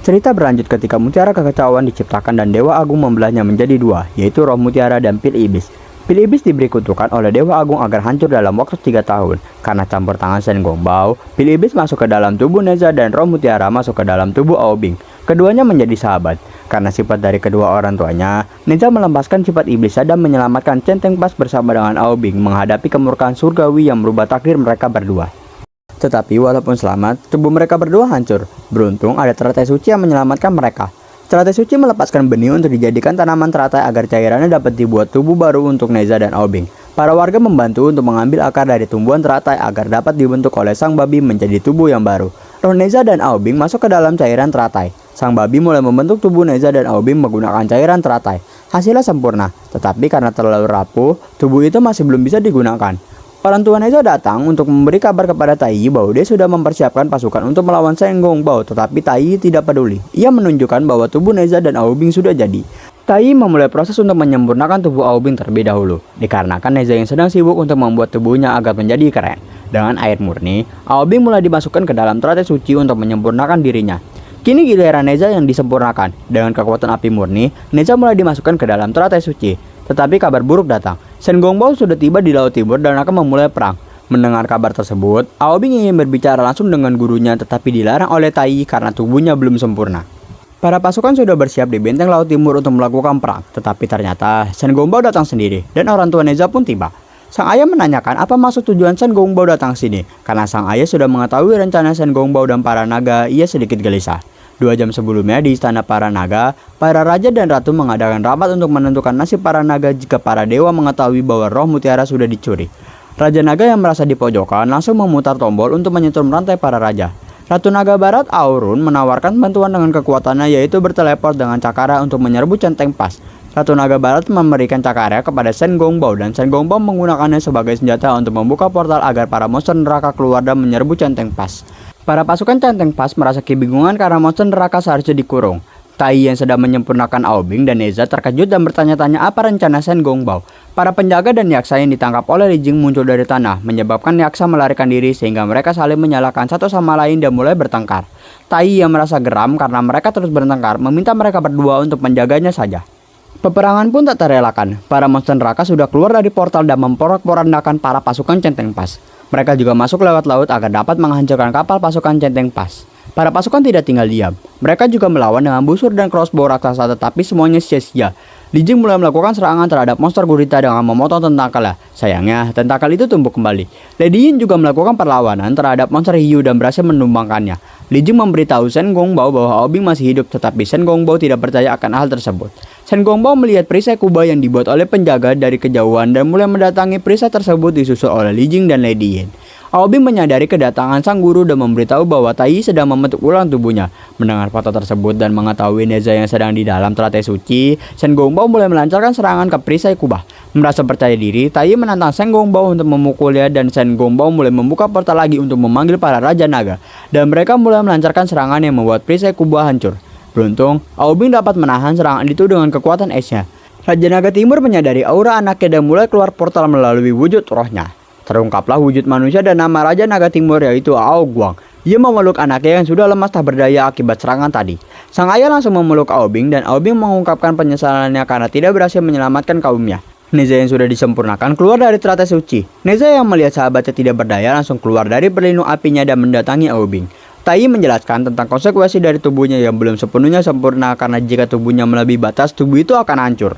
Cerita berlanjut ketika mutiara kekacauan diciptakan dan Dewa Agung membelahnya menjadi dua, yaitu roh mutiara dan pil iblis. Pil iblis diberi kutukan oleh Dewa Agung agar hancur dalam waktu 3 tahun. Karena campur tangan Shen Gongbao, pil iblis masuk ke dalam tubuh Neza dan roh mutiara masuk ke dalam tubuh Aobing. Keduanya menjadi sahabat. Karena sifat dari kedua orang tuanya, Neza melepaskan sifat iblisnya dan menyelamatkan Centeng Pas bersama dengan Aobing menghadapi kemurkaan surgawi yang merubah takdir mereka berdua. Tetapi walaupun selamat, tubuh mereka berdua hancur. Beruntung ada teratai suci yang menyelamatkan mereka. Teratai suci melepaskan benih untuk dijadikan tanaman teratai agar cairannya dapat dibuat tubuh baru untuk Neza dan Aobing. Para warga membantu untuk mengambil akar dari tumbuhan teratai agar dapat dibentuk oleh sang babi menjadi tubuh yang baru. Roh Neza dan Aobing masuk ke dalam cairan teratai. Sang babi mulai membentuk tubuh Neza dan Aobing menggunakan cairan teratai. Hasilnya sempurna, tetapi karena terlalu rapuh, tubuh itu masih belum bisa digunakan. Orang tua Neza datang untuk memberi kabar kepada Tai bahwa dia sudah mempersiapkan pasukan untuk melawan Shen Gongbao, tetapi Tai tidak peduli. Ia menunjukkan bahwa tubuh Neza dan Aobing sudah jadi. Tai memulai proses untuk menyempurnakan tubuh Aobing terlebih dahulu, dikarenakan Neza yang sedang sibuk untuk membuat tubuhnya agar menjadi keren. Dengan air murni, Aobing mulai dimasukkan ke dalam teratai suci untuk menyempurnakan dirinya. Kini giliran Neza yang disempurnakan. Dengan kekuatan api murni, Neza mulai dimasukkan ke dalam teratai suci. Tetapi kabar buruk datang. Shen Gongbao sudah tiba di Laut Timur dan akan memulai perang. Mendengar kabar tersebut, Aobing ingin berbicara langsung dengan gurunya tetapi dilarang oleh Tai karena tubuhnya belum sempurna. Para pasukan sudah bersiap di benteng Laut Timur untuk melakukan perang. Tetapi ternyata Shen Gongbao datang sendiri dan orang tua Neza pun tiba. Sang ayah menanyakan apa maksud tujuan Shen Gongbao datang sini. Karena sang ayah sudah mengetahui rencana Shen Gongbao dan para naga, ia sedikit gelisah. 2 jam sebelumnya di istana para naga, para raja dan ratu mengadakan rapat untuk menentukan nasib para naga jika para dewa mengetahui bahwa roh mutiara sudah dicuri. Raja naga yang merasa dipojokkan langsung memutar tombol untuk menyetrum rantai para raja. Ratu naga barat Aurun menawarkan bantuan dengan kekuatannya yaitu berteleport dengan cakara untuk menyerbu Centeng Pas. Ratu naga barat memberikan cakara kepada Shen Gongbao dan Shen Gongbao menggunakannya sebagai senjata untuk membuka portal agar para monster neraka keluar dan menyerbu Centeng Pas. Para pasukan Centeng Pas merasa kebingungan karena monster neraka seharusnya dikurung. Tai yang sedang menyempurnakan Aobing dan Neza terkejut dan bertanya-tanya apa rencana Shen Gongbao. Para penjaga dan yaksa yang ditangkap oleh Li Jing muncul dari tanah, menyebabkan yaksa melarikan diri sehingga mereka saling menyalahkan satu sama lain dan mulai bertengkar. Tai yang merasa geram karena mereka terus bertengkar meminta mereka berdua untuk menjaganya saja. Peperangan pun tak terelakkan. Para monster neraka sudah keluar dari portal dan memporak-porandakan para pasukan Centeng Pas. Mereka juga masuk lewat laut agar dapat menghancurkan kapal pasukan Centeng Pas. Para pasukan tidak tinggal diam. Mereka juga melawan dengan busur dan crossbow raksasa tetapi semuanya sia-sia. Li Jing mulai melakukan serangan terhadap monster gurita dengan memotong tentakelnya. Sayangnya, tentakel itu tumbuh kembali. Lady Yin juga melakukan perlawanan terhadap monster hiu dan berhasil menumbangkannya. Li Jing memberitahu Shen Gongbao bahwa Aobing masih hidup tetapi Shen Gongbao tidak percaya akan hal tersebut. Shen Gongbao melihat perisai kubah yang dibuat oleh penjaga dari kejauhan dan mulai mendatangi perisai tersebut disusul oleh Li Jing dan Lady Yin. Aobing menyadari kedatangan sang guru dan memberitahu bahwa Tai sedang membentuk ulang tubuhnya. Mendengar foto tersebut dan mengetahui Neza yang sedang di dalam teratai suci, Shen Gongbao mulai melancarkan serangan ke perisai kubah. Merasa percaya diri, Tai menantang Shen Gongbao untuk memukulnya dan Shen Gongbao mulai membuka portal lagi untuk memanggil para raja naga. Dan mereka mulai melancarkan serangan yang membuat perisai kubah hancur. Beruntung, Aobing dapat menahan serangan itu dengan kekuatan esnya. Raja Naga Timur menyadari aura anaknya dan mulai keluar portal melalui wujud rohnya. Terungkaplah wujud manusia dan nama Raja Naga Timur yaitu Ao Guang. Ia memeluk anaknya yang sudah lemas tak berdaya akibat serangan tadi. Sang ayah langsung memeluk Aobing dan Aobing mengungkapkan penyesalannya karena tidak berhasil menyelamatkan kaumnya. Neza yang sudah disempurnakan keluar dari teratai suci. Neza yang melihat sahabatnya tidak berdaya langsung keluar dari perlindung apinya dan mendatangi Aobing. Tai menjelaskan tentang konsekuensi dari tubuhnya yang belum sepenuhnya sempurna karena jika tubuhnya melebihi batas, tubuh itu akan hancur.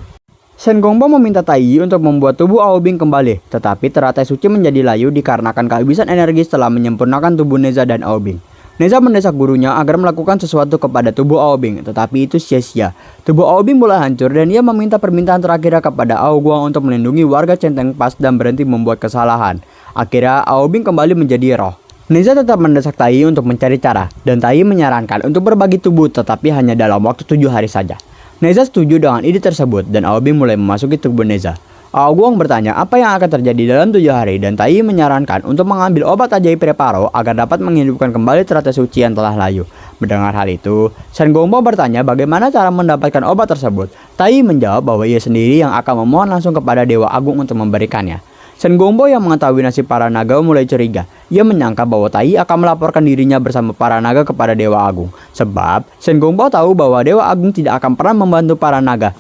Shen Gongbao meminta Tai untuk membuat tubuh Aobing kembali, tetapi teratai suci menjadi layu dikarenakan kehabisan energi setelah menyempurnakan tubuh Neza dan Aobing. Neza mendesak gurunya agar melakukan sesuatu kepada tubuh Aobing, tetapi itu sia-sia. Tubuh Aobing mulai hancur dan ia meminta permintaan terakhir kepada Ao Guang untuk melindungi warga Centeng Pas dan berhenti membuat kesalahan. Akhirnya Aobing kembali menjadi roh. Neza tetap mendesak Tai untuk mencari cara, dan Tai menyarankan untuk berbagi tubuh tetapi hanya dalam waktu 7 hari saja. Neza setuju dengan ide tersebut dan Aobing mulai memasuki tubuh Neza. Ao Guang bertanya apa yang akan terjadi dalam 7 hari dan Tai menyarankan untuk mengambil obat ajaib Preparo agar dapat menghidupkan kembali teratai suci yang telah layu. Mendengar hal itu, Shen Gongbao bertanya bagaimana cara mendapatkan obat tersebut. Tai menjawab bahwa ia sendiri yang akan memohon langsung kepada Dewa Agung untuk memberikannya. Shen Gongbo yang mengetahui nasib para naga mulai curiga. Ia menyangka bahwa Tai akan melaporkan dirinya bersama para naga kepada Dewa Agung. Sebab Shen Gongbo tahu bahwa Dewa Agung tidak akan pernah membantu para naga.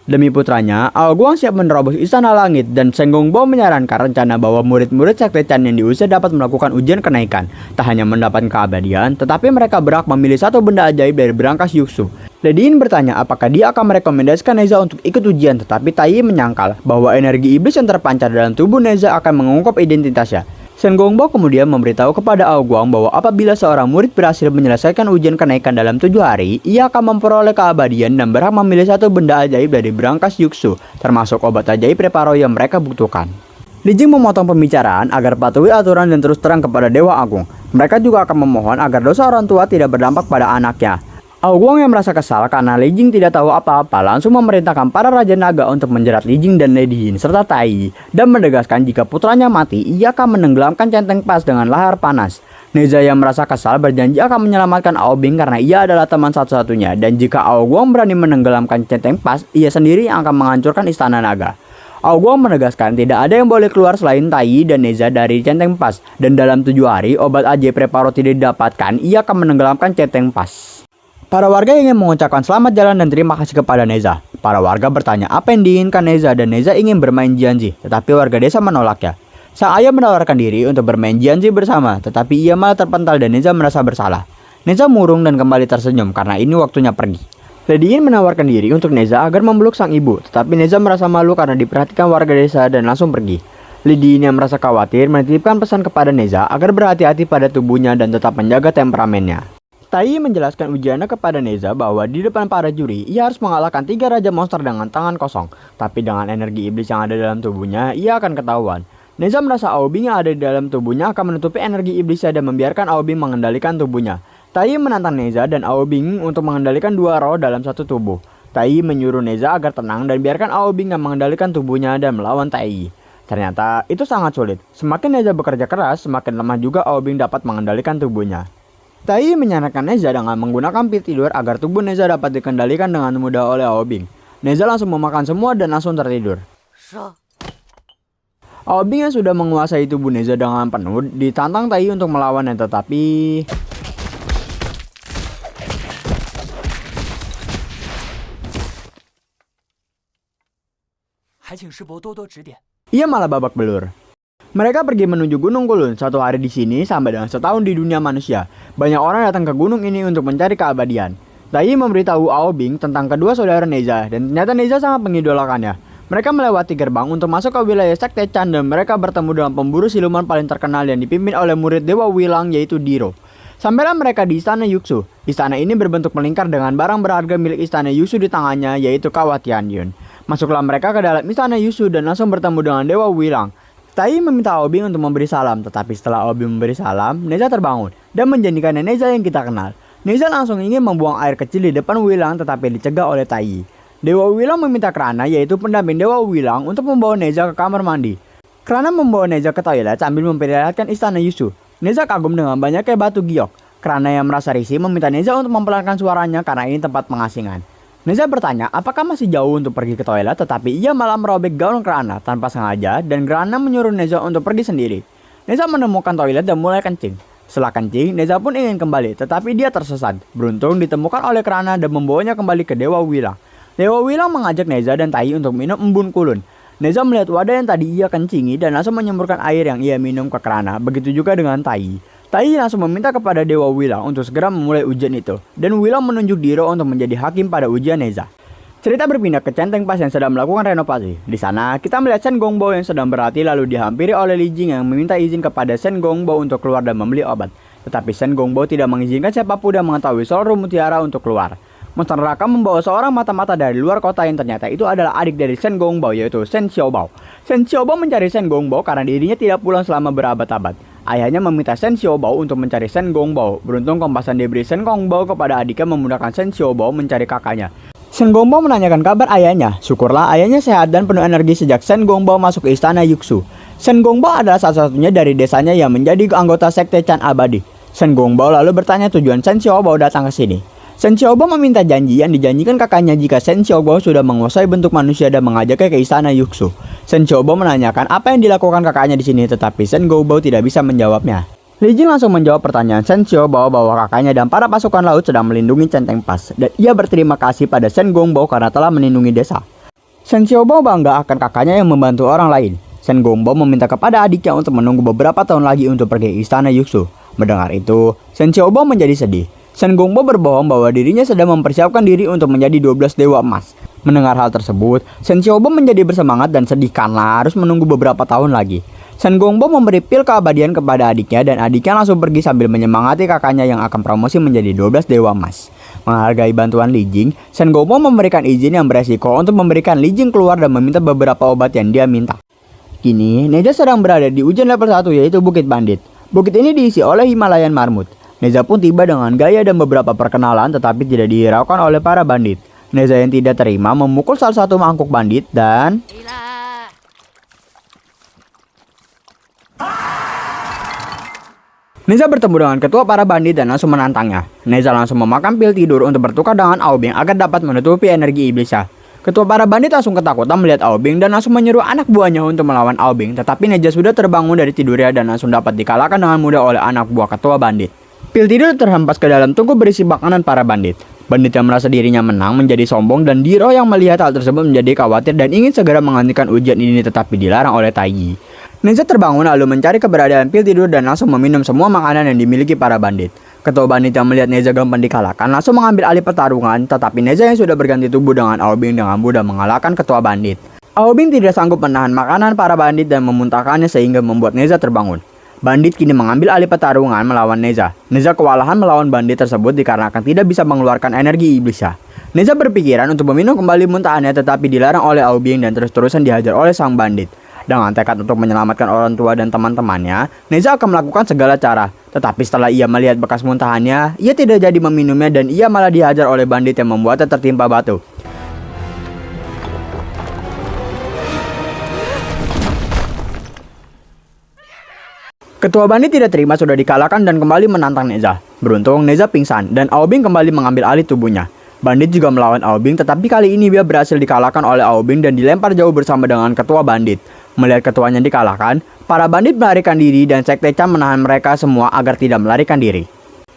Demi putranya, Ao Guang siap menerobos istana langit dan Shen Gongbo menyarankan rencana bahwa murid-murid Sekte Chan yang diusir dapat melakukan ujian kenaikan. Tak hanya mendapatkan keabadian, tetapi mereka berhak memilih satu benda ajaib dari berangkas Yuxu. Lady Yin bertanya apakah dia akan merekomendasikan Neza untuk ikut ujian, tetapi Tai menyangkal bahwa energi iblis yang terpancar dalam tubuh Neza akan mengungkap identitasnya. Shen Gongbo kemudian memberitahu kepada Ao Guang bahwa apabila seorang murid berhasil menyelesaikan ujian kenaikan dalam 7 hari, ia akan memperoleh keabadian dan berhak memilih satu benda ajaib dari berangkas Yuxu, termasuk obat ajaib Reparo yang mereka butuhkan. Li Jing memotong pembicaraan agar patuhi aturan dan terus terang kepada Dewa Agung. Mereka juga akan memohon agar dosa orang tua tidak berdampak pada anaknya. Ao Guang yang merasa kesal karena Li Jing tidak tahu apa-apa langsung memerintahkan para Raja Naga untuk menjerat Li Jing dan Lady Yin serta Tai dan menegaskan jika putranya mati, ia akan menenggelamkan centeng pas dengan lahar panas. Neza yang merasa kesal berjanji akan menyelamatkan Ao Bing karena ia adalah teman satu-satunya dan jika Ao Guang berani menenggelamkan centeng pas, ia sendiri yang akan menghancurkan istana naga. Ao Guang menegaskan tidak ada yang boleh keluar selain Tai dan Neza dari centeng pas dan dalam 7 hari obat ajaib Reparo tidak didapatkan, ia akan menenggelamkan centeng pas. Para warga ingin mengucapkan selamat jalan dan terima kasih kepada Neza. Para warga bertanya apa yang diinginkan Neza dan Neza ingin bermain Jianzi, tetapi warga desa menolaknya. Sang ayah menawarkan diri untuk bermain Jianzi bersama, tetapi ia malah terpental dan Neza merasa bersalah. Neza murung dan kembali tersenyum karena ini waktunya pergi. Lady Yin menawarkan diri untuk Neza agar memeluk sang ibu, tetapi Neza merasa malu karena diperhatikan warga desa dan langsung pergi. Lady Yin yang merasa khawatir menitipkan pesan kepada Neza agar berhati-hati pada tubuhnya dan tetap menjaga temperamennya. Tai menjelaskan ujiannya kepada Neza bahwa di depan para juri, ia harus mengalahkan 3 raja monster dengan tangan kosong. Tapi dengan energi iblis yang ada dalam tubuhnya, ia akan ketahuan. Neza merasa Ao Bing yang ada di dalam tubuhnya akan menutupi energi iblisnya dan membiarkan Ao Bing mengendalikan tubuhnya. Tai menantang Neza dan Ao Bing untuk mengendalikan 2 roh dalam satu tubuh. Tai menyuruh Neza agar tenang dan biarkan Ao Bing yang mengendalikan tubuhnya dan melawan Tai. Ternyata itu sangat sulit. Semakin Neza bekerja keras, semakin lemah juga Ao Bing dapat mengendalikan tubuhnya. Tai menyarankan Neza dengan menggunakan pil tidur agar tubuh Neza dapat dikendalikan dengan mudah oleh Ao Bing. Neza langsung memakan semua dan langsung tertidur. Ao Bing yang sudah menguasai tubuh Neza dengan penuh ditantang Tai untuk melawannya, tetapi ia malah babak belur. Mereka pergi menuju Gunung Kulun. 1 hari di sini sama dengan setahun di dunia manusia. Banyak orang datang ke gunung ini untuk mencari keabadian. Tai memberitahu Ao Bing tentang kedua saudara Neza dan ternyata Neza sangat mengidolakannya. Mereka melewati gerbang untuk masuk ke wilayah Sekte Chan dan mereka bertemu dengan pemburu siluman paling terkenal yang dipimpin oleh murid Dewa Wilang yaitu Diro. Sampailah mereka di istana Yuxu. Istana ini berbentuk melingkar dengan barang berharga milik istana Yuxu di tangannya yaitu Kawah Tianyun. Masuklah mereka ke dalam istana Yuxu dan langsung bertemu dengan Dewa Wilang. Tai meminta Ao Bing untuk memberi salam, tetapi setelah Ao Bing memberi salam, Neza terbangun dan menjadikan Neza yang kita kenal. Neza langsung ingin membuang air kecil di depan Wilang tetapi dicegah oleh Tai. Dewa Wilang meminta Krana yaitu pendamping Dewa Wilang untuk membawa Neza ke kamar mandi. Krana membawa Neza ke toilet sambil memperlihatkan istana Yuxu. Neza kagum dengan banyaknya batu giok. Krana yang merasa risih meminta Neza untuk mempelankan suaranya karena ini tempat pengasingan. Neza bertanya apakah masih jauh untuk pergi ke toilet, tetapi ia malah merobek gaun Krana tanpa sengaja dan Krana menyuruh Neza untuk pergi sendiri. Neza menemukan toilet dan mulai kencing. Setelah kencing, Neza pun ingin kembali, tetapi dia tersesat. Beruntung ditemukan oleh Krana dan membawanya kembali ke Dewa Wilang. Dewa Wilang mengajak Neza dan Tai untuk minum embun kulun. Neza melihat wadah yang tadi ia kencingi dan langsung menyemburkan air yang ia minum ke Krana. Begitu juga dengan Tai. Tai langsung meminta kepada Dewa Wilang untuk segera memulai ujian itu, dan Wilang menunjuk Diro untuk menjadi hakim pada ujian Neza. Cerita berpindah ke Centeng Pas yang sedang melakukan renovasi. Di sana, kita melihat Shen Gongbo yang sedang berlatih lalu dihampiri oleh Li Jing yang meminta izin kepada Shen Gongbo untuk keluar dan membeli obat. Tetapi Shen Gongbo tidak mengizinkan siapapun yang mengetahui soal Ruh Mutiara untuk keluar. Monster neraka membawa seorang mata-mata dari luar kota yang ternyata itu adalah adik dari Shen Gongbo yaitu Shen Xiaobao. Shen Xiaobao mencari Shen Gongbo karena dirinya tidak pulang selama berabad-abad. Ayahnya meminta Shen Xiaobao untuk mencari Shen Gongbo. Beruntung kompasan diberi Shen Gongbo kepada adiknya memudahkan Shen Xiaobao mencari kakaknya. Shen Gongbo menanyakan kabar ayahnya. Syukurlah ayahnya sehat dan penuh energi sejak Shen Gongbo masuk ke istana Yuxu. Shen Gongbo adalah salah satunya dari desanya yang menjadi anggota Sekte Chan abadi. Shen Gongbo lalu bertanya tujuan Shen Xiaobao datang ke sini. Shen Xiaobo meminta janji yang dijanjikan kakaknya jika Shen Xiaobo sudah menguasai bentuk manusia dan mengajaknya ke istana Yuxu. Shen Xiaobo menanyakan apa yang dilakukan kakaknya di sini, tetapi Shen Goubao tidak bisa menjawabnya. Li Jing langsung menjawab pertanyaan Shen Xiaobo bahwa kakaknya dan para pasukan laut sedang melindungi Centeng Pass, dan ia berterima kasih pada Shen Goubao karena telah melindungi desa. Shen Xiaobo bangga akan kakaknya yang membantu orang lain. Shen Goubao meminta kepada adiknya untuk menunggu beberapa tahun lagi untuk pergi ke istana Yuxu. Mendengar itu, Shen Xiaobo menjadi sedih. Shen Goubao berbohong bahwa dirinya sedang mempersiapkan diri untuk menjadi 12 dewa emas. Mendengar hal tersebut, Shen Xiaobo menjadi bersemangat dan sedih karena harus menunggu beberapa tahun lagi. Shen Goubao memberi pil keabadian kepada adiknya dan adiknya langsung pergi sambil menyemangati kakaknya yang akan promosi menjadi 12 dewa emas. Menghargai bantuan Li Jing, Shen Goubao memberikan izin yang beresiko untuk memberikan Li Jing keluar dan meminta beberapa obat yang dia minta. Kini, Neza sedang berada di ujian level 1 yaitu Bukit Bandit. Bukit ini diisi oleh Himalayan Marmut. Neza pun tiba dengan gaya dan beberapa perkenalan tetapi tidak dihiraukan oleh para bandit. Neza yang tidak terima memukul salah satu mangkuk bandit dan Neza bertemu dengan ketua para bandit dan langsung menantangnya. Neza langsung memakan pil tidur untuk bertukar dengan Aobing agar dapat menutupi energi iblisnya. Ketua para bandit langsung ketakutan melihat Aobing dan langsung menyuruh anak buahnya untuk melawan Aobing, tetapi Neza sudah terbangun dari tidurnya dan langsung dapat dikalahkan dengan mudah oleh anak buah ketua bandit. Pil tidur terhempas ke dalam tungku berisi makanan para bandit. Bandit yang merasa dirinya menang menjadi sombong dan Diro yang melihat hal tersebut menjadi khawatir dan ingin segera menghentikan ujian ini tetapi dilarang oleh Taiyi. Neza terbangun lalu mencari keberadaan pil tidur dan langsung meminum semua makanan yang dimiliki para bandit. Ketua bandit yang melihat Neza gampang dikalahkan langsung mengambil alih pertarungan, tetapi Neza yang sudah berganti tubuh dengan Aobing dengan mudah mengalahkan ketua bandit. Aobing tidak sanggup menahan makanan para bandit dan memuntahkannya sehingga membuat Neza terbangun. Bandit kini mengambil alih pertarungan melawan Neza. Neza kewalahan melawan bandit tersebut dikarenakan tidak bisa mengeluarkan energi iblisnya. Neza berpikiran untuk meminum kembali muntahannya tetapi dilarang oleh Aobing dan terus-terusan dihajar oleh sang bandit. Dengan tekad untuk menyelamatkan orang tua dan teman-temannya, Neza akan melakukan segala cara. Tetapi setelah ia melihat bekas muntahannya, ia tidak jadi meminumnya dan ia malah dihajar oleh bandit yang membuatnya tertimpa batu. Ketua bandit tidak terima sudah dikalahkan dan kembali menantang Neza. Beruntung Neza pingsan dan Aobing kembali mengambil alih tubuhnya. Bandit juga melawan Aobing tetapi kali ini dia berhasil dikalahkan oleh Aobing dan dilempar jauh bersama dengan ketua bandit. Melihat ketuanya dikalahkan, para bandit melarikan diri dan Sekte Chan menahan mereka semua agar tidak melarikan diri.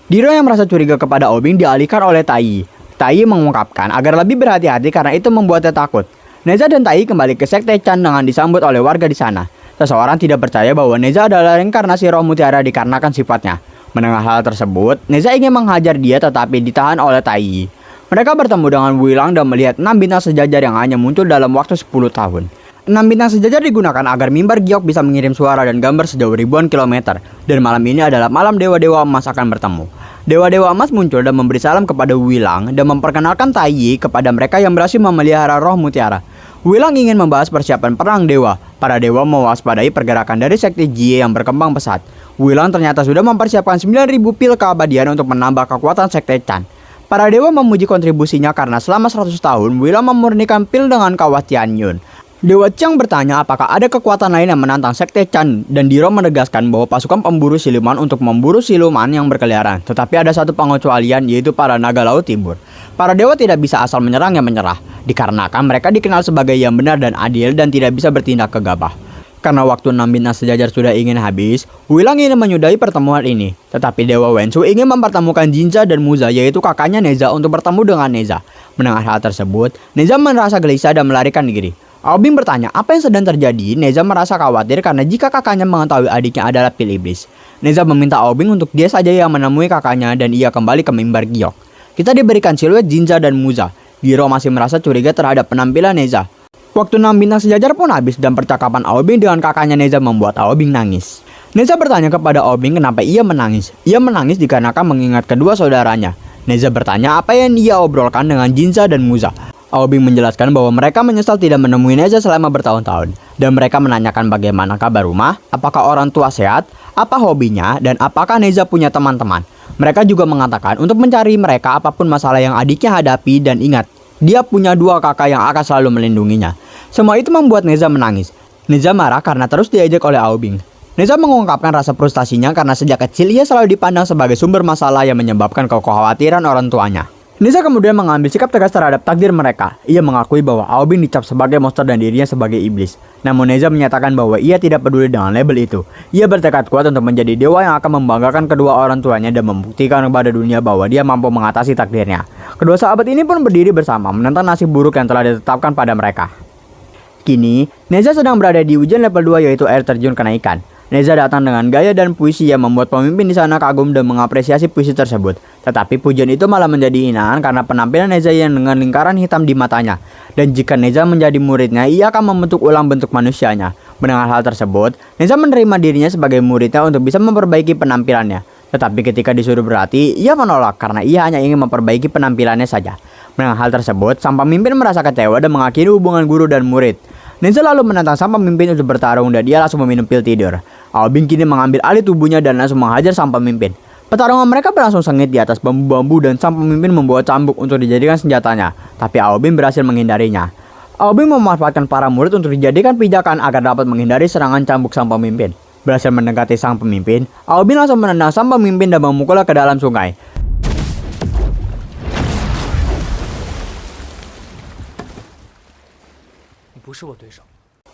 Diro yang merasa curiga kepada Aobing dialihkan oleh Taiyi. Taiyi mengungkapkan agar lebih berhati-hati karena itu membuatnya takut. Neza dan Taiyi kembali ke Sekte Chan dengan disambut oleh warga di sana. Seseorang tidak percaya bahwa Neza adalah reinkarnasi roh mutiara dikarenakan sifatnya. Mendengar hal tersebut, Neza ingin menghajar dia tetapi ditahan oleh Taiyi. Mereka bertemu dengan Wuilang dan melihat 6 bintang sejajar yang hanya muncul dalam waktu 10 tahun. 6 bintang sejajar digunakan agar mimbar giok bisa mengirim suara dan gambar sejauh ribuan kilometer. Dan malam ini adalah malam dewa-dewa emas akan bertemu. Dewa-dewa emas muncul dan memberi salam kepada Wuilang dan memperkenalkan Taiyi kepada mereka yang berhasil memelihara roh mutiara. Wuilang ingin membahas persiapan perang dewa. Para dewa mewaspadai pergerakan dari sekte Jie yang berkembang pesat. Wuilang ternyata sudah mempersiapkan 9.000 pil keabadian untuk menambah kekuatan sekte Chan. Para dewa memuji kontribusinya karena selama 100 tahun Wuilang memurnikan pil dengan kawah Tianyun. Dewa Chiang bertanya apakah ada kekuatan lain yang menantang sekte Chan dan Diro menegaskan bahwa pasukan pemburu siluman untuk memburu siluman yang berkeliaran. Tetapi ada satu pengecualian yaitu para naga laut timur. Para dewa tidak bisa asal menyerang yang menyerah, dikarenakan mereka dikenal sebagai yang benar dan adil dan tidak bisa bertindak gegabah. Karena waktu 6 bintang sejajar sudah ingin habis, Wuilang ingin menyudahi pertemuan ini. Tetapi Dewa Wensu ingin mempertemukan Jinza dan Muza yaitu kakaknya Neza untuk bertemu dengan Neza. Mendengar hal tersebut, Neza merasa gelisah dan melarikan diri. Aobing bertanya apa yang sedang terjadi. Neza merasa khawatir karena jika kakaknya mengetahui adiknya adalah pil iblis. Neza meminta Aobing untuk dia saja yang menemui kakaknya dan ia kembali ke mimbar giok. Kita diberikan siluet Jinza dan Muza. Diro masih merasa curiga terhadap penampilan Neza. Waktu 6 bintang sejajar pun habis dan percakapan Aobing dengan kakaknya Neza membuat Aobing nangis. Neza bertanya kepada Aobing kenapa ia menangis. Ia menangis dikarenakan mengingat kedua saudaranya. Neza bertanya apa yang ia obrolkan dengan Jinza dan Muza. Aobing menjelaskan bahwa mereka menyesal tidak menemui Neza selama bertahun-tahun. Dan mereka menanyakan bagaimana kabar rumah, apakah orang tua sehat, apa hobinya, dan apakah Neza punya teman-teman. Mereka juga mengatakan untuk mencari mereka apapun masalah yang adiknya hadapi dan ingat, dia punya 2 kakak yang akan selalu melindunginya. Semua itu membuat Neza menangis. Neza marah karena terus diajak oleh Aobing. Neza mengungkapkan rasa frustasinya karena sejak kecil ia selalu dipandang sebagai sumber masalah yang menyebabkan kekhawatiran orang tuanya. Neza kemudian mengambil sikap tegas terhadap takdir mereka. Ia mengakui bahwa Aobing dicap sebagai monster dan dirinya sebagai iblis. Namun Neza menyatakan bahwa ia tidak peduli dengan label itu. Ia bertekad kuat untuk menjadi dewa yang akan membanggakan kedua orang tuanya dan membuktikan kepada dunia bahwa dia mampu mengatasi takdirnya. Kedua sahabat ini pun berdiri bersama menentang nasib buruk yang telah ditetapkan pada mereka. Kini, Neza sedang berada di ujian level 2 yaitu air terjun kenaikan. Neza datang dengan gaya dan puisi yang membuat pemimpin di sana kagum dan mengapresiasi puisi tersebut. Tetapi pujian itu malah menjadi hinaan karena penampilan Neza yang dengan lingkaran hitam di matanya. Dan jika Neza menjadi muridnya, ia akan membentuk ulang bentuk manusianya. Mendengar hal tersebut, Neza menerima dirinya sebagai muridnya untuk bisa memperbaiki penampilannya. Tetapi ketika disuruh berlatih, ia menolak karena ia hanya ingin memperbaiki penampilannya saja. Mendengar hal tersebut, sang pemimpin merasa kecewa dan mengakhiri hubungan guru dan murid. Neza lalu menantang sang pemimpin untuk bertarung dan dia langsung meminum pil tidur. Aobing kini mengambil alih tubuhnya dan langsung menghajar sang pemimpin. Pertarungan mereka berlangsung sengit di atas bambu-bambu dan sang pemimpin membawa cambuk untuk dijadikan senjatanya. Tapi Aobing berhasil menghindarinya. Aobing memanfaatkan para murid untuk dijadikan pijakan agar dapat menghindari serangan cambuk sang pemimpin. Berhasil mendekati sang pemimpin, Aobing langsung menendang sang pemimpin dan memukulnya ke dalam sungai.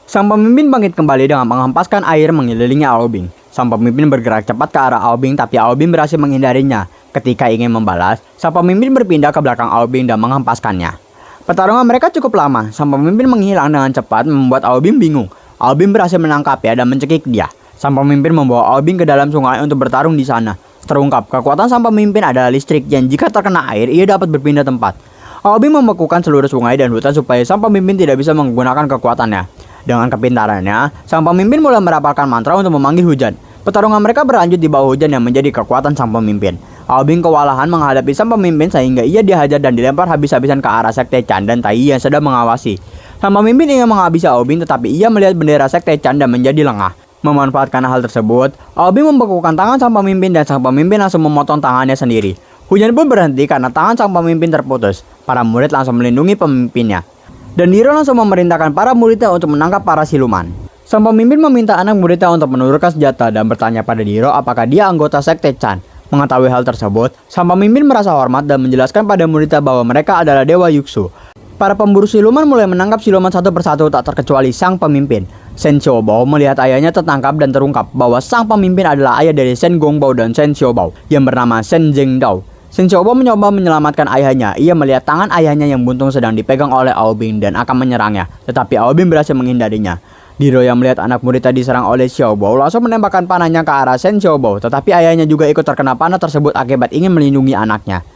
Sang pemimpin bangkit kembali dengan menghempaskan air mengelilingi Aobing. Sang pemimpin bergerak cepat ke arah Aobing tapi Aobing berhasil menghindarinya. Ketika ingin membalas, sang pemimpin berpindah ke belakang Aobing dan menghempaskannya. Pertarungan mereka cukup lama. Sang pemimpin menghilang dengan cepat membuat Aobing bingung. Aobing berhasil menangkapnya dan mencekik dia. Sang pemimpin membawa Aobing ke dalam sungai untuk bertarung di sana. Terungkap, kekuatan sang pemimpin adalah listrik yang jika terkena air ia dapat berpindah tempat. Aobing membekukan seluruh sungai dan hutan supaya sang pemimpin tidak bisa menggunakan kekuatannya. Dengan kepintarannya, sang pemimpin mulai merapalkan mantra untuk memanggil hujan. Pertarungan mereka berlanjut di bawah hujan yang menjadi kekuatan sang pemimpin. Aobing kewalahan menghadapi sang pemimpin sehingga ia dihajar dan dilempar habis-habisan ke arah Sekte Chan dan Tai yang sedang mengawasi. Sang pemimpin ingin menghabisi Aobing tetapi ia melihat bendera Sekte Chan dan menjadi lengah. Memanfaatkan hal tersebut, Aobing membekukan tangan sang pemimpin dan sang pemimpin langsung memotong tangannya sendiri. Hujan pun berhenti karena tangan sang pemimpin terputus. Para murid langsung melindungi pemimpinnya. Dan Diro langsung memerintahkan para muridnya untuk menangkap para siluman. Sang pemimpin meminta anak muridnya untuk menurunkan senjata dan bertanya pada Diro apakah dia anggota Sekte Chan. Mengetahui hal tersebut, sang pemimpin merasa hormat dan menjelaskan pada muridnya bahwa mereka adalah Dewa Yuxu. Para pemburu siluman mulai menangkap siluman satu persatu tak terkecuali sang pemimpin. Shen Xiaobao melihat ayahnya tertangkap dan terungkap bahwa sang pemimpin adalah ayah dari Shen Gongbao dan Shen Xiaobao yang bernama Shen Jingdao. Shen Xiaobao mencoba menyelamatkan ayahnya. Ia melihat tangan ayahnya yang buntung sedang dipegang oleh Aobing dan akan menyerangnya. Tetapi Aobing berhasil menghindarinya. Diro yang melihat anak muridnya diserang oleh Xiaobao langsung menembakkan panahnya ke arah Shen Xiaobao. Tetapi ayahnya juga ikut terkena panah tersebut akibat ingin melindungi anaknya.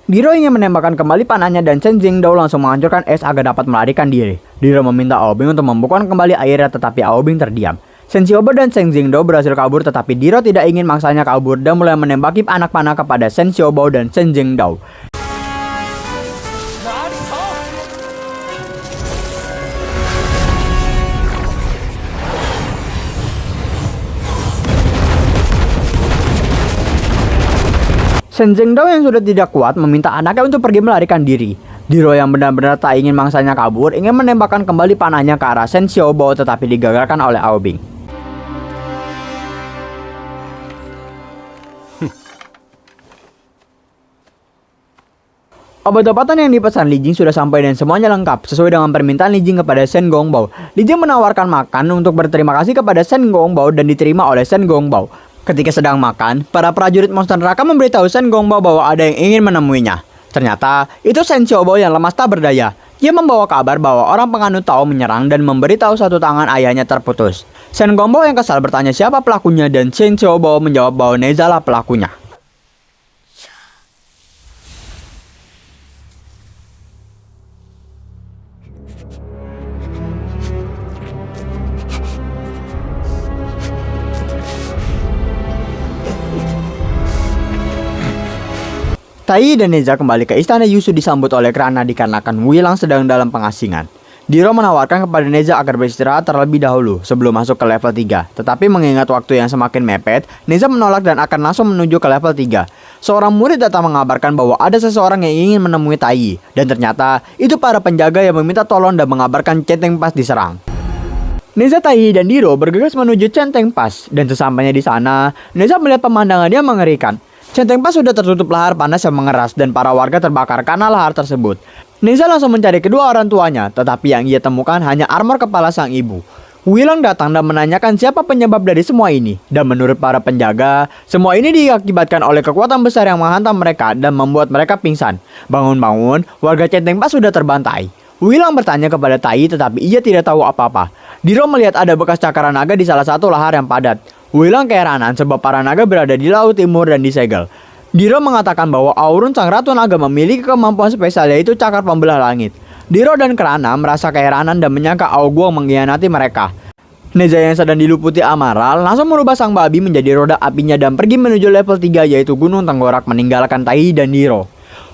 Diro ingin menembakkan kembali panahnya dan Shen Jingdao langsung menghancurkan es agar dapat melarikan diri. Diro meminta Aobing untuk membukukan kembali airnya tetapi Aobing terdiam. Shen Xiaobao dan Shen Jingdao berhasil kabur tetapi Diro tidak ingin mangsanya kabur dan mulai menembaki anak panah kepada Shen Xiaobao dan Shen Jingdao. Shen Jingdao yang sudah tidak kuat meminta anaknya untuk pergi melarikan diri. Diro yang benar-benar tak ingin mangsanya kabur ingin menembakkan kembali panahnya ke arah Shen Xiaobao tetapi digagalkan oleh Aobing. Obat-obatan yang dipesan Li Jing sudah sampai dan semuanya lengkap sesuai dengan permintaan Li Jing kepada Shen Gongbao. Li Jing menawarkan makan untuk berterima kasih kepada Shen Gongbao dan diterima oleh Shen Gongbao. Ketika sedang makan, para prajurit monster neraka memberitahu Shen Gongbao bahwa ada yang ingin menemuinya. Ternyata, itu Shen Xiaobao yang lemas tak berdaya. Ia membawa kabar bahwa orang penganut Tao menyerang dan memberitahu satu tangan ayahnya terputus. Shen Gongbao yang kesal bertanya siapa pelakunya dan Shen Xiaobao menjawab bahwa Neza lah pelakunya. Tai dan Neza kembali ke istana Yusu disambut oleh Krana dikarenakan Wu Yilang sedang dalam pengasingan. Diro menawarkan kepada Neza agar beristirahat terlebih dahulu sebelum masuk ke level 3. Tetapi mengingat waktu yang semakin mepet, Neza menolak dan akan langsung menuju ke level 3. Seorang murid datang mengabarkan bahwa ada seseorang yang ingin menemui Tai. Dan ternyata itu para penjaga yang meminta tolong dan mengabarkan Centeng Pas diserang. Neza, Tai, dan Diro bergegas menuju Centeng Pas. Dan sesampainya di sana, Neza melihat pemandangan yang mengerikan. Centeng Pas sudah tertutup lahar panas yang mengeras dan para warga terbakar karena lahar tersebut. Neza langsung mencari kedua orang tuanya, tetapi yang ia temukan hanya armor kepala sang ibu. Wuilang datang dan menanyakan siapa penyebab dari semua ini. Dan menurut para penjaga, semua ini diakibatkan oleh kekuatan besar yang menghantam mereka dan membuat mereka pingsan. Bangun-bangun, warga Centeng Pas sudah terbantai. Wuilang bertanya kepada Tai tetapi ia tidak tahu apa-apa. Diro melihat ada bekas cakar naga di salah satu lahar yang padat. Wuilang keheranan sebab para naga berada di laut timur dan disegel. Diro mengatakan bahwa Aurun sang ratu naga memiliki kemampuan spesial yaitu cakar pembelah langit. Diro dan Krana merasa keheranan dan menyangka Aoguang mengkhianati mereka. Neza yang sedang diluputi amarah langsung merubah sang babi menjadi roda apinya dan pergi menuju level 3 yaitu Gunung Tenggorak meninggalkan Tai dan Diro.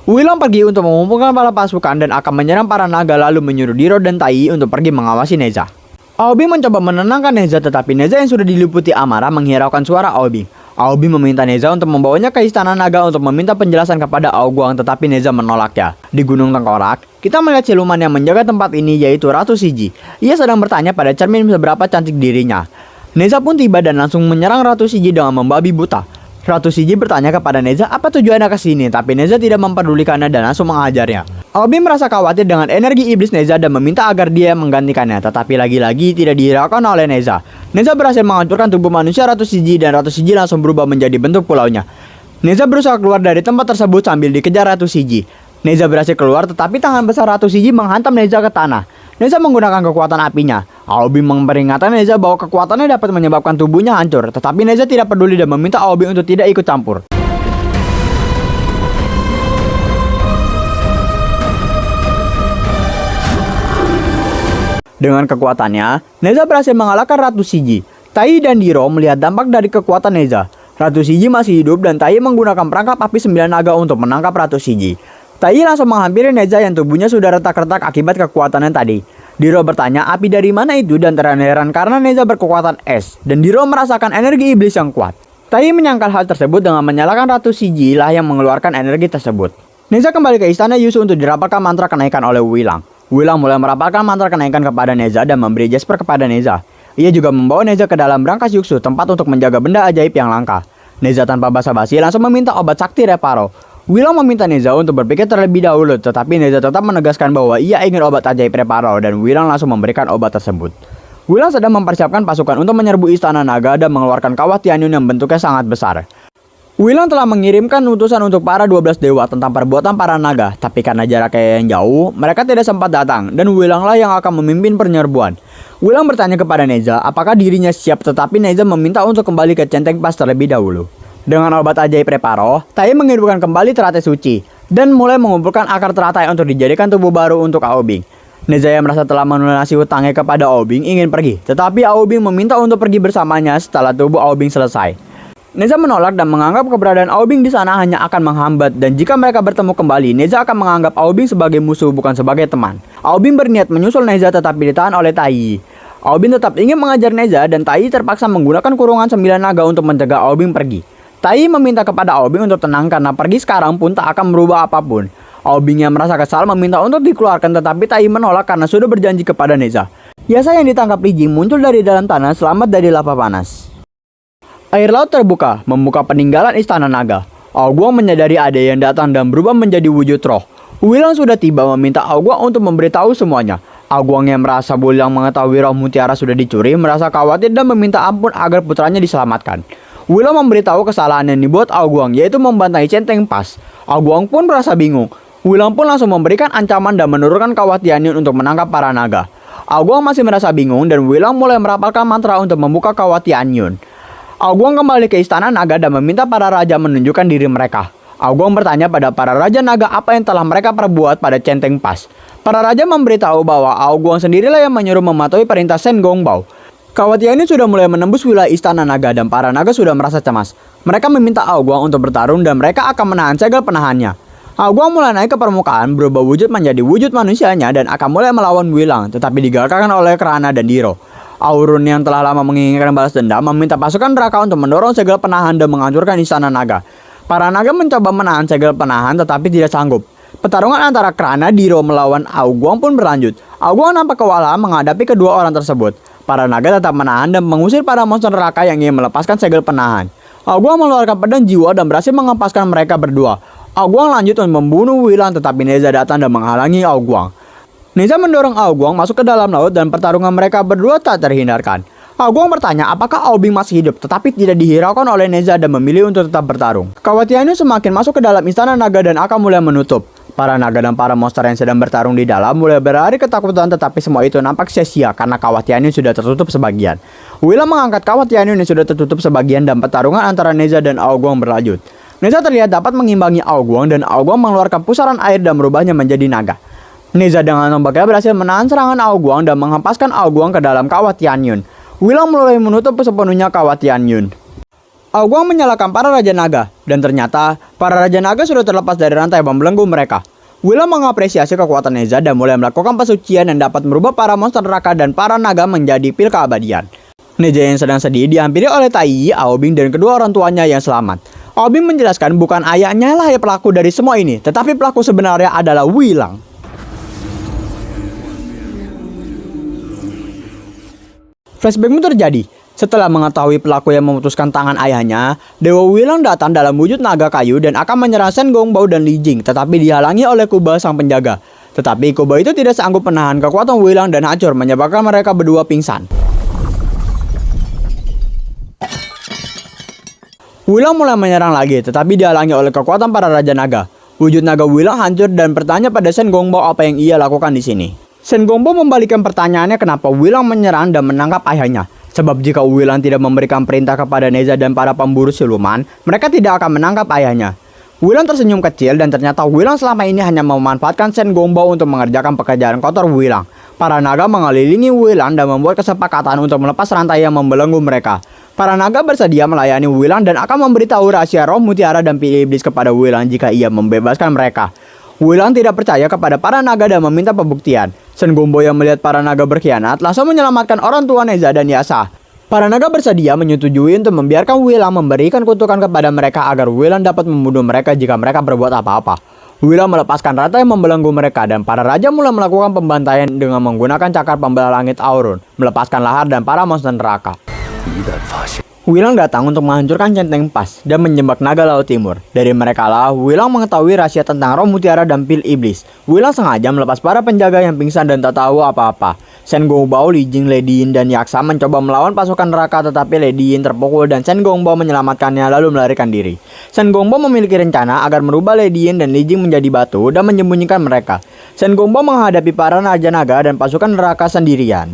Wuilang pergi untuk mengumpulkan para pasukan dan akan menyerang para naga lalu menyuruh Diro dan Tai untuk pergi mengawasi Neza. Aobing mencoba menenangkan Neza tetapi Neza yang sudah diliputi amarah menghiraukan suara Aobing. Aobing meminta Neza untuk membawanya ke istana naga untuk meminta penjelasan kepada Aoguang tetapi Neza menolaknya. Di Gunung Tengkorak, kita melihat siluman yang menjaga tempat ini yaitu Ratu Shiji. Ia sedang bertanya pada cermin seberapa cantik dirinya. Neza pun tiba dan langsung menyerang Ratu Shiji dengan membabi buta. Ratu Shiji bertanya kepada Neza apa tujuannya ke sini, tapi Neza tidak memperdulikannya dan langsung menghajarnya. Aobing merasa khawatir dengan energi iblis Neza dan meminta agar dia menggantikannya, tetapi lagi-lagi tidak dihiraukan oleh Neza. Neza berhasil menghancurkan tubuh manusia Ratu Shiji dan Ratu Shiji langsung berubah menjadi bentuk pulaunya. Neza berusaha keluar dari tempat tersebut sambil dikejar Ratu Shiji. Neza berhasil keluar tetapi tangan besar Ratu Shiji menghantam Neza ke tanah. Neza menggunakan kekuatan apinya. Aobing memperingatkan Neza bahwa kekuatannya dapat menyebabkan tubuhnya hancur, tetapi Neza tidak peduli dan meminta Aobing untuk tidak ikut campur. Dengan kekuatannya, Neza berhasil mengalahkan Ratu Shiji. Tai dan Diro melihat dampak dari kekuatan Neza. Ratu Shiji masih hidup dan Tai menggunakan perangkap api 9 naga untuk menangkap Ratu Shiji. Tai langsung menghampiri Neza yang tubuhnya sudah retak-retak akibat kekuatannya tadi. Diro bertanya api dari mana itu dan terheran karena Neza berkekuatan es. Dan Diro merasakan energi iblis yang kuat. Tai menyangkal hal tersebut dengan menyalakan Ratu Shiji lah yang mengeluarkan energi tersebut. Neza kembali ke istana Yusu untuk dirapalkan mantra kenaikan oleh Wuilang. Wuilang mulai merapalkan mantra kenaikan kepada Neza dan memberi Jasper kepada Neza. Ia juga membawa Neza ke dalam brankas Yusu, tempat untuk menjaga benda ajaib yang langka. Neza tanpa basa-basi langsung meminta obat sakti Reparo. Wuilang meminta Neza untuk berpikir terlebih dahulu, tetapi Neza tetap menegaskan bahwa ia ingin obat ajaib Reparo dan Wuilang langsung memberikan obat tersebut. Wuilang sedang mempersiapkan pasukan untuk menyerbu istana naga dan mengeluarkan kawat Tianyun yang bentuknya sangat besar. Wuilang telah mengirimkan utusan untuk para 12 dewa tentang perbuatan para naga, tapi karena jaraknya yang jauh, mereka tidak sempat datang dan Wuilang lah yang akan memimpin penyerbuan. Wuilang bertanya kepada Neza apakah dirinya siap, tetapi Neza meminta untuk kembali ke Centeng Pas terlebih dahulu. Dengan obat ajaib Reparo, Tai menghidupkan kembali teratai suci dan mulai mengumpulkan akar teratai untuk dijadikan tubuh baru untuk Aobing. Neza yang merasa telah melunasi hutangnya kepada Aobing ingin pergi, tetapi Aobing meminta untuk pergi bersamanya setelah tubuh Aobing selesai. Neza menolak dan menganggap keberadaan Aobing di sana hanya akan menghambat, dan jika mereka bertemu kembali, Neza akan menganggap Aobing sebagai musuh bukan sebagai teman. Aobing berniat menyusul Neza tetapi ditahan oleh Tai. Aobing tetap ingin mengajar Neza dan Tai terpaksa menggunakan kurungan 9 naga untuk mencegah Aobing pergi. Tai meminta kepada Aobing untuk tenang karena pergi sekarang pun tak akan merubah apapun. Aobing yang merasa kesal meminta untuk dikeluarkan tetapi Tai menolak karena sudah berjanji kepada Neza. Yasa yang ditangkap Li Jing muncul dari dalam tanah selamat dari lava panas. Air laut terbuka, membuka peninggalan istana naga. Aoguang menyadari ada yang datang dan berubah menjadi wujud roh. Wuilang sudah tiba meminta Aoguang untuk memberitahu semuanya. Aoguang yang merasa Wuilang mengetahui roh mutiara sudah dicuri, merasa khawatir dan meminta ampun agar putranya diselamatkan. Wuilang memberitahu kesalahan yang dibuat Aoguang yaitu membantai Centeng Pas. Aoguang pun merasa bingung. Wuilang pun langsung memberikan ancaman dan menurunkan kawat Tianyun untuk menangkap para naga. Aoguang masih merasa bingung dan Wuilang mulai merapalkan mantra untuk membuka kawat Tianyun. Aoguang kembali ke istana naga dan meminta para raja menunjukkan diri mereka. Aoguang bertanya pada para raja naga apa yang telah mereka perbuat pada Centeng Pas. Para raja memberitahu bahwa Aoguang sendirilah yang menyuruh mematuhi perintah Shen Gongbao. Kawat Tianyun sudah mulai menembus wilayah istana naga dan para naga sudah merasa cemas. Mereka meminta Aoguang untuk bertarung dan mereka akan menahan segel penahannya. Aoguang mulai naik ke permukaan, berubah wujud menjadi wujud manusianya dan akan mulai melawan Wuilang, tetapi digagalkan oleh Krana dan Diro. Aurun yang telah lama menginginkan balas dendam meminta pasukan neraka untuk mendorong segel penahan dan menghancurkan istana naga. Para naga mencoba menahan segel penahan tetapi tidak sanggup. Pertarungan antara Krana Diro melawan Aoguang pun berlanjut. Aoguang nampak kewalahan menghadapi kedua orang tersebut. Para naga tetap menahan dan mengusir para monster neraka yang ingin melepaskan segel penahan. Aoguang mengeluarkan pedang jiwa dan berhasil menghempaskan mereka berdua. Aoguang lanjut untuk membunuh Wilang, tetapi Neza datang dan menghalangi Aoguang. Neza mendorong Aoguang masuk ke dalam laut dan pertarungan mereka berdua tak terhindarkan. Aoguang bertanya apakah Aobing masih hidup, tetapi tidak dihiraukan oleh Neza dan memilih untuk tetap bertarung. Kawah Tianyu semakin masuk ke dalam istana naga dan akan mulai menutup. Para naga dan para monster yang sedang bertarung di dalam mulai berlari ketakutan, tetapi semua itu nampak sia-sia karena kawah Tianyu sudah tertutup sebagian. Wilang mengangkat kawah Tianyu yang sudah tertutup sebagian dan pertarungan antara Neza dan Aoguang berlanjut. Neza terlihat dapat mengimbangi Aoguang dan Aoguang mengeluarkan pusaran air dan merubahnya menjadi naga. Neza dengan tombaknya berhasil menahan serangan Aoguang dan menghempaskan Aoguang ke dalam kawah Tianyun. Wilang mulai menutup sepenuhnya kawah Tianyun. Aoguang menyalakan para Raja Naga, dan ternyata para Raja Naga sudah terlepas dari rantai membelenggu mereka. Wilang mengapresiasi kekuatan Neza dan mulai melakukan pesucian yang dapat merubah para monster neraka dan para naga menjadi pil keabadian. Neza yang sedang sedih dihampiri olei Tai Yi, Aobing dan kedua orang tuanya yang selamat. Aobing menjelaskan bukan ayahnya lah yang pelaku dari semua ini, tetapi pelaku sebenarnya adalah Wilang. Flashback pun terjadi. Setelah mengetahui pelaku yang memutuskan tangan ayahnya, Dewa Wilang datang dalam wujud naga kayu dan akan menyerang Shen Gongbao dan Li Jing, tetapi dihalangi oleh Kuba sang penjaga. Tetapi Kuba itu tidak sanggup menahan kekuatan Wilang dan hancur menyebabkan mereka berdua pingsan. Wilang mulai menyerang lagi, tetapi dihalangi oleh kekuatan para Raja Naga. Wujud naga Wilang hancur dan bertanya pada Shen Gongbao apa yang ia lakukan di sini. Shen Gongbao membalikkan pertanyaannya kenapa Wilang menyerang dan menangkap ayahnya. Sebab jika Wilang tidak memberikan perintah kepada Neza dan para pemburu siluman, mereka tidak akan menangkap ayahnya. Wilang tersenyum kecil dan ternyata Wilang selama ini hanya memanfaatkan Shen Gongbao untuk mengerjakan pekerjaan kotor Wilang. Para naga mengelilingi Wilang dan membuat kesepakatan untuk melepas rantai yang membelenggu mereka. Para naga bersedia melayani Wilang dan akan memberitahu rahasia roh mutiara dan pil iblis kepada Wilang jika ia membebaskan mereka. Wilang tidak percaya kepada para naga dan meminta pembuktian. Shen Gongbao yang melihat para naga berkhianat langsung menyelamatkan orang tua Neza dan Yasa. Para naga bersedia menyetujui untuk membiarkan Wilang memberikan kutukan kepada mereka agar Wilang dapat membunuh mereka jika mereka berbuat apa-apa. Wilang melepaskan rantai yang membelenggu mereka dan para raja mulai melakukan pembantaian dengan menggunakan cakar pembelah langit Aurun, melepaskan lahar dan para monster neraka. Wilang datang untuk menghancurkan Centeng Pas dan menjebak naga laut timur. Dari mereka lah, Wilang mengetahui rahasia tentang roh mutiara dan pil iblis. Wilang sengaja melepas para penjaga yang pingsan dan tak tahu apa-apa. Shen Gongbao, Li Jing, Lady Yin, dan Yaksa mencoba melawan pasukan neraka, tetapi Lady Yin terpukul dan Shen Gongbao menyelamatkannya lalu melarikan diri. Shen Gongbao memiliki rencana agar merubah Lady Yin dan Li Jing menjadi batu dan menyembunyikan mereka. Shen Gongbao menghadapi para Raja Naga dan pasukan neraka sendirian.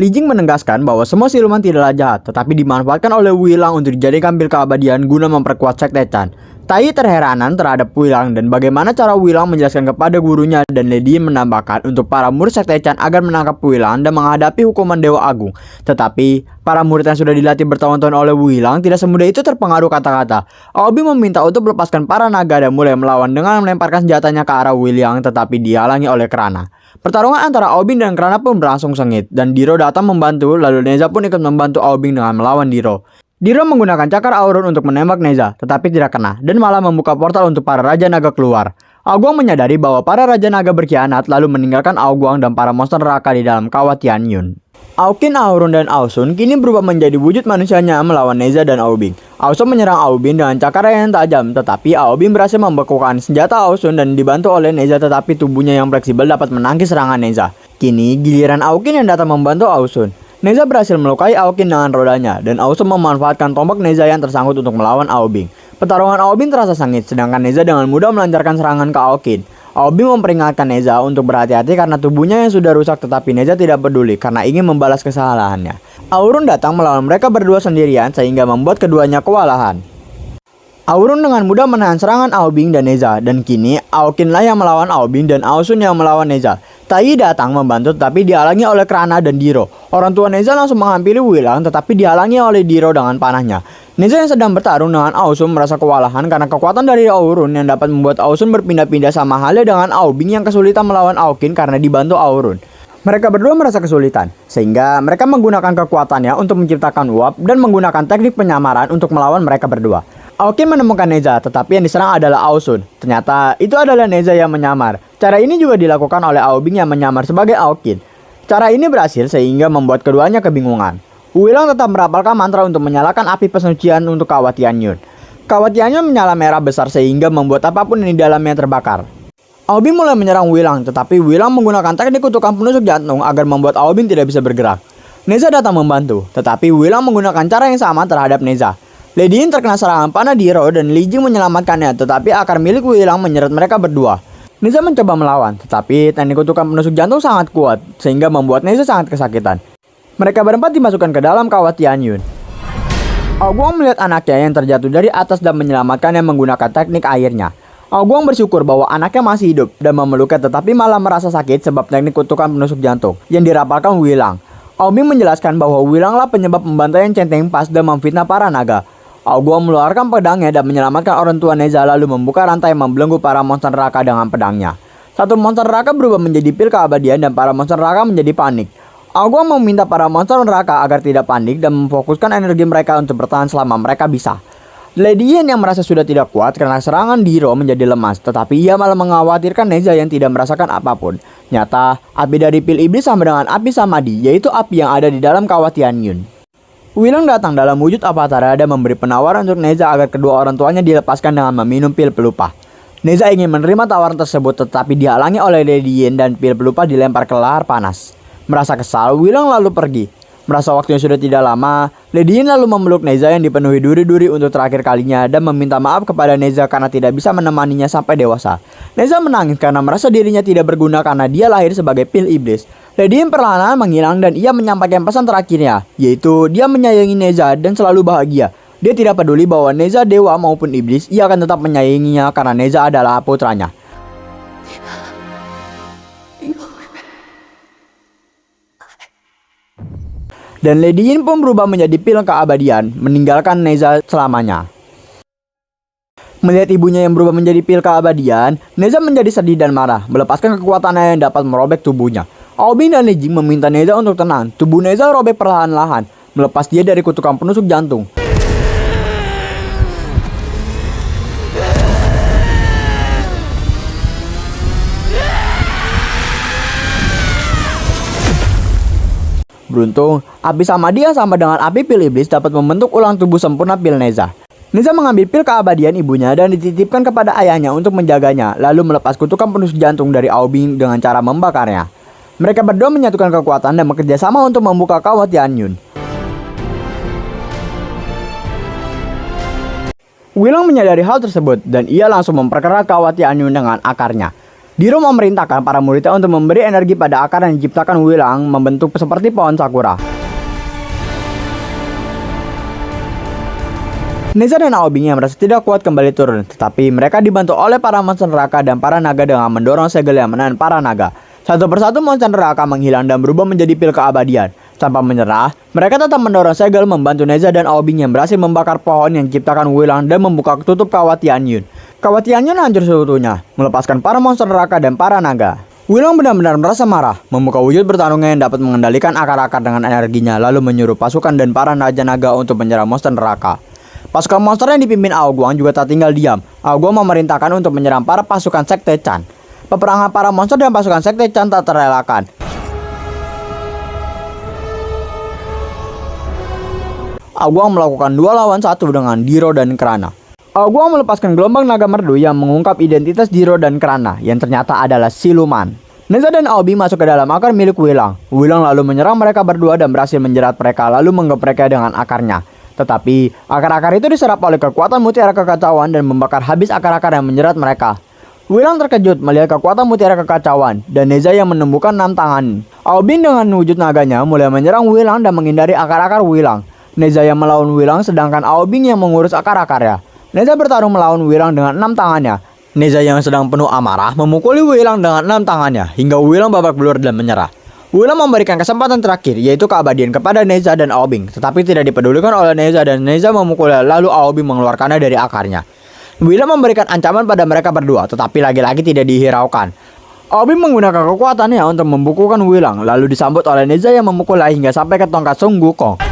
Li Jing menegaskan bahwa semua siluman tidaklah jahat, tetapi dimanfaatkan oleh Wilang untuk dijadikan pil keabadian guna memperkuat sekte Chan. Tai terheranan terhadap Wilang dan bagaimana cara Wilang menjelaskan kepada gurunya, dan Lady Yin menambahkan untuk para murid sekte Chan agar menangkap Wilang dan menghadapi hukuman Dewa Agung. Tetapi para murid yang sudah dilatih bertahun-tahun oleh Wilang tidak semudah itu terpengaruh kata-kata. Aobing meminta untuk melepaskan para naga dan mulai melawan dengan melemparkan senjatanya ke arah Wilang, tetapi dihalangi oleh Krana. Pertarungan antara Aobing dan Krana pun berlangsung sengit, dan Diro datang membantu, lalu Neza pun ikut membantu Aobing dengan melawan Diro. Diro menggunakan cakar Aurun untuk menembak Neza, tetapi tidak kena, dan malah membuka portal untuk para Raja Naga keluar. Aoguang menyadari bahwa para Raja Naga berkhianat, lalu meninggalkan Aoguang dan para monster neraka di dalam kawah Tianyun. Aokin, Aurun, dan Aosun kini berubah menjadi wujud manusianya melawan Neza dan Aobing. Aosun menyerang Aobing dengan cakar yang tajam, tetapi Aobing berhasil membekukan senjata Aosun dan dibantu oleh Neza, tetapi tubuhnya yang fleksibel dapat menangkis serangan Neza. Kini giliran Aokin yang datang membantu Aosun. Neza berhasil melukai Aokin dengan rodanya, dan Aosun memanfaatkan tombak Neza yang tersangkut untuk melawan Aobing. Pertarungan Aobing terasa sengit, sedangkan Neza dengan mudah melancarkan serangan ke Aokin. Aobing memperingatkan Neza untuk berhati-hati karena tubuhnya yang sudah rusak, tetapi Neza tidak peduli karena ingin membalas kesalahannya. Aurun datang melawan mereka berdua sendirian sehingga membuat keduanya kewalahan. Aurun dengan mudah menahan serangan Aobing dan Neza, dan kini Aokinlah yang melawan Aobing dan Aosun yang melawan Neza. Tai datang membantu tetapi dihalangi oleh Krana dan Diro. Orang tua Neza langsung menghampiri Wilang tetapi dihalangi oleh Diro dengan panahnya. Neza yang sedang bertarung dengan Aosun merasa kewalahan karena kekuatan dari Aurun yang dapat membuat Aosun berpindah-pindah, sama halnya dengan Aobing yang kesulitan melawan Aokin karena dibantu Aurun. Mereka berdua merasa kesulitan, sehingga mereka menggunakan kekuatannya untuk menciptakan uap dan menggunakan teknik penyamaran untuk melawan mereka berdua. Aokin menemukan Neza, tetapi yang diserang adalah Aosun. Ternyata itu adalah Neza yang menyamar. Cara ini juga dilakukan oleh Aobing yang menyamar sebagai Aokin. Cara ini berhasil sehingga membuat keduanya kebingungan. Wulang tetap merapalkan mantra untuk menyalakan api pensucian untuk Kawah Tianyun. Kawah Tianyun menyala merah besar sehingga membuat apapun yang di dalamnya terbakar. Aobin mulai menyerang Wulang, tetapi Wulang menggunakan teknik kutukan penusuk jantung agar membuat Aobin tidak bisa bergerak. Neza datang membantu, tetapi Wulang menggunakan cara yang sama terhadap Neza. Lady Yin terkena serangan panah Diro dan Li Jing menyelamatkannya, tetapi akar milik Wulang menyeret mereka berdua. Neza mencoba melawan, tetapi teknik kutukan penusuk jantung sangat kuat, sehingga membuat Neza sangat kesakitan. Mereka berempat dimasukkan ke dalam Kawah Tianyun. Aoguang melihat anaknya yang terjatuh dari atas dan menyelamatkannya menggunakan teknik airnya. Aoguang bersyukur bahwa anaknya masih hidup dan memeluknya, tetapi malah merasa sakit sebab teknik kutukan penusuk jantung yang dirapalkan Wulang. Aobin menjelaskan bahwa Wulang lah penyebab pembantaian Centeng Pas dan memfitnah para naga. Aoguang mengeluarkan pedangnya dan menyelamatkan orang tua Neza lalu membuka rantai membelenggu para monster neraka dengan pedangnya. Satu monster neraka berubah menjadi pil keabadian dan para monster neraka menjadi panik. Aoguang meminta para monster neraka agar tidak panik dan memfokuskan energi mereka untuk bertahan selama mereka bisa. Lady Yin yang merasa sudah tidak kuat karena serangan Diro menjadi lemas, tetapi ia malah mengkhawatirkan Neza yang tidak merasakan apapun. Nyata, api dari pil iblis sama dengan api Samadhi, yaitu api yang ada di dalam Kawah Tianyun. Wulang datang dalam wujud Avatara dan memberi penawaran untuk Neza agar kedua orang tuanya dilepaskan dengan meminum pil pelupa. Neza ingin menerima tawaran tersebut, tetapi dihalangi oleh Lady Yin dan pil pelupa dilempar ke lahar panas. Merasa kesal, Wulang lalu pergi. Merasa waktunya sudah tidak lama, Lady Yin lalu memeluk Neza yang dipenuhi duri-duri untuk terakhir kalinya dan meminta maaf kepada Neza karena tidak bisa menemaninya sampai dewasa. Neza menangis karena merasa dirinya tidak berguna karena dia lahir sebagai pil iblis. Lady Yin perlahan-lahan menghilang dan ia menyampaikan pesan terakhirnya, yaitu dia menyayangi Neza dan selalu bahagia. Dia tidak peduli bahwa Neza dewa maupun iblis, ia akan tetap menyayanginya karena Neza adalah putranya. Dan Lady Yin pun berubah menjadi pil keabadian, meninggalkan Neza selamanya. Melihat ibunya yang berubah menjadi pil keabadian, Neza menjadi sedih dan marah, melepaskan kekuatannya yang dapat merobek tubuhnya. Aobin dan Li Jing meminta Neza untuk tenang. Tubuh Neza robek perlahan-lahan, melepas dia dari kutukan penusuk jantung. Beruntung, api Samadhi yang sama dengan api pil iblis dapat membentuk ulang tubuh sempurna pil Neza. Neza mengambil pil keabadian ibunya dan dititipkan kepada ayahnya untuk menjaganya, lalu melepas kutukan penusuk jantung dari Aobin dengan cara membakarnya. Mereka berdua menyatukan kekuatan dan bekerja sama untuk membuka Kawah Tianyun. Wulang menyadari hal tersebut dan ia langsung memperkerat Kawah Tianyun dengan akarnya. Diro memerintahkan para muridnya untuk memberi energi pada akar yang diciptakan Wulang membentuk seperti pohon sakura. Neza dan Aobin yang merasa tidak kuat kembali turun, tetapi mereka dibantu oleh para monster neraka dan para naga dengan mendorong segel yang menahan para naga. Satu persatu monster neraka menghilang dan berubah menjadi pil keabadian. Tanpa menyerah, mereka tetap mendorong segel membantu Neza dan Aobin yang berhasil membakar pohon yang diciptakan Wulang dan membuka tutup Kawah Tianyun. Kawah Tianyun hancur seutuhnya, melepaskan para monster neraka dan para naga. Wulang benar-benar merasa marah, membuka wujud bertarungnya yang dapat mengendalikan akar-akar dengan energinya, lalu menyuruh pasukan dan para naga untuk menyerang monster neraka. Pasukan monster yang dipimpin Aoguang juga tak tinggal diam. Aoguang memerintahkan untuk menyerang para pasukan Sekte Chan. Peperangan para monster dan pasukan Sekte Chan tak terelakkan. Aoguang melakukan 2 lawan 1 dengan Diro dan Krana. Aoguang melepaskan gelombang naga merdu yang mengungkap identitas Diro dan Krana yang ternyata adalah siluman. Neza dan Aobin masuk ke dalam akar milik Wulang. Wulang lalu menyerang mereka berdua dan berhasil menjerat mereka lalu menggepreknya dengan akarnya. Tetapi akar-akar itu diserap oleh kekuatan mutiara kekacauan dan membakar habis akar-akar yang menjerat mereka. Wulang terkejut melihat kekuatan mutiara kekacauan dan Neza yang menemukan 6 tangan. Aobin dengan wujud naganya mulai menyerang Wulang dan menghindari akar-akar Wulang. Neza yang melawan Wulang sedangkan Aobin yang mengurus akar-akarnya. Neza bertarung melawan Wulang dengan 6 tangannya. Neza yang sedang penuh amarah memukuli Wulang dengan 6 tangannya hingga Wulang babak belur dan menyerah. Wulang memberikan kesempatan terakhir yaitu keabadian kepada Neza dan Aobin, tetapi tidak dipedulikan oleh Neza dan Neza memukulnya lalu Aobin mengeluarkannya dari akarnya. Wulang memberikan ancaman pada mereka berdua, tetapi lagi-lagi tidak dihiraukan. Aobin menggunakan kekuatannya untuk membukukan Wulang lalu disambut oleh Neza yang memukulnya hingga sampai ke tongkat Sun Wukong.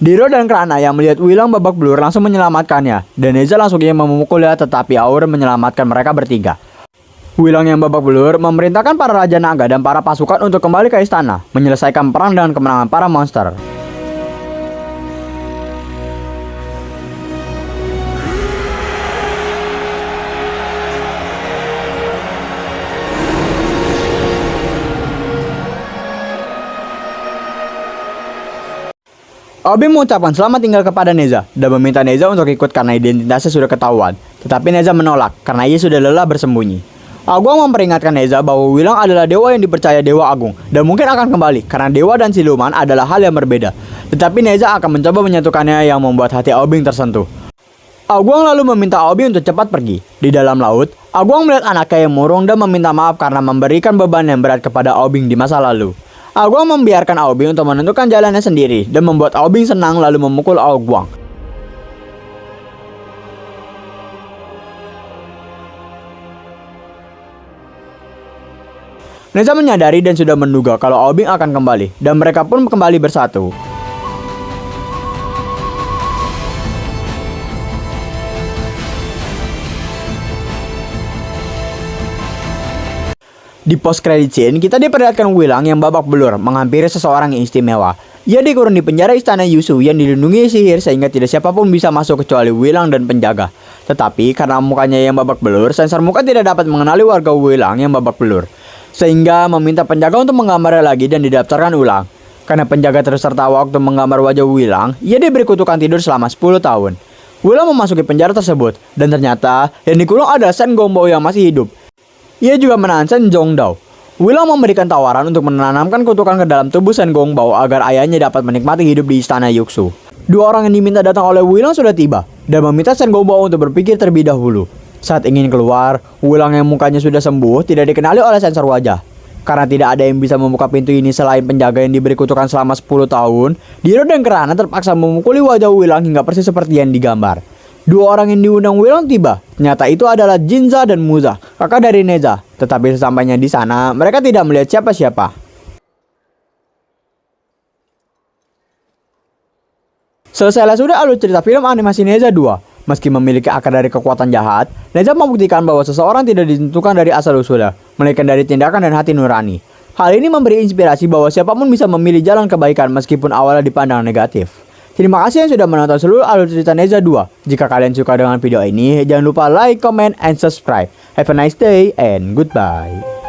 Diro dan Krana yang melihat Wilang babak belur langsung menyelamatkannya, dan Neza langsung ingin memukulnya, tetapi Aur menyelamatkan mereka bertiga. Wilang yang babak belur memerintahkan para Raja Naga dan para pasukan untuk kembali ke istana, menyelesaikan perang dengan kemenangan para monster. Obi mengucapkan selamat tinggal kepada Neza dan meminta Neza untuk ikut karena identitasnya sudah ketahuan. Tetapi Neza menolak karena ia sudah lelah bersembunyi. Aguang memperingatkan Neza bahwa Wilang adalah dewa yang dipercaya Dewa Agung dan mungkin akan kembali karena dewa dan siluman adalah hal yang berbeda. Tetapi Neza akan mencoba menyatukannya yang membuat hati Obing tersentuh. Aguang lalu meminta Obi untuk cepat pergi. Di dalam laut, Aguang melihat anaknya yang murung dan meminta maaf karena memberikan beban yang berat kepada Obing di masa lalu. Aguang membiarkan Aobing untuk menentukan jalannya sendiri dan membuat Aobing senang lalu memukul Aguang. Neza menyadari dan sudah menduga kalau Aobing akan kembali dan mereka pun kembali bersatu. Di post credit scene, kita diperlihatkan Wilang yang babak belur menghampiri seseorang yang istimewa. Ia dikurung di penjara istana Yusu yang dilindungi sihir sehingga tidak siapapun bisa masuk kecuali Wilang dan penjaga. Tetapi karena mukanya yang babak belur, sensor muka tidak dapat mengenali warga Wilang yang babak belur. Sehingga meminta penjaga untuk menggambarnya lagi dan didaftarkan ulang. Karena penjaga terus tertawa waktu menggambar wajah Wilang, ia diberi kutukan tidur selama 10 tahun. Wilang memasuki penjara tersebut dan ternyata yang dikurung adalah Shen Gongbao yang masih hidup. Ia juga menahan Shen Zhongdao. Wilang memberikan tawaran untuk menanamkan kutukan ke dalam tubuh Shen Gongbao agar ayahnya dapat menikmati hidup di istana Yuxu. Dua orang yang diminta datang oleh Wilang sudah tiba dan meminta Shen Gongbao untuk berpikir terlebih dahulu. Saat ingin keluar, Wilang yang mukanya sudah sembuh tidak dikenali oleh sensor wajah. Karena tidak ada yang bisa membuka pintu ini selain penjaga yang diberi kutukan selama 10 tahun, Diro dan Krana terpaksa memukuli wajah Wilang hingga persis seperti yang digambar. Dua orang yang diundang Wilang tiba. Ternyata itu adalah Jinza dan Muza, kakak dari Neza. Tetapi sesampainya di sana, mereka tidak melihat siapa-siapa. Selesailah sudah alur cerita film animasi Neza 2. Meski memiliki akar dari kekuatan jahat, Neza membuktikan bahwa seseorang tidak ditentukan dari asal-usulnya, melainkan dari tindakan dan hati nurani. Hal ini memberi inspirasi bahwa siapapun bisa memilih jalan kebaikan meskipun awalnya dipandang negatif. Terima kasih yang sudah menonton seluruh alur cerita Neza 2. Jika kalian suka dengan video ini, jangan lupa like, comment, and subscribe. Have a nice day and goodbye.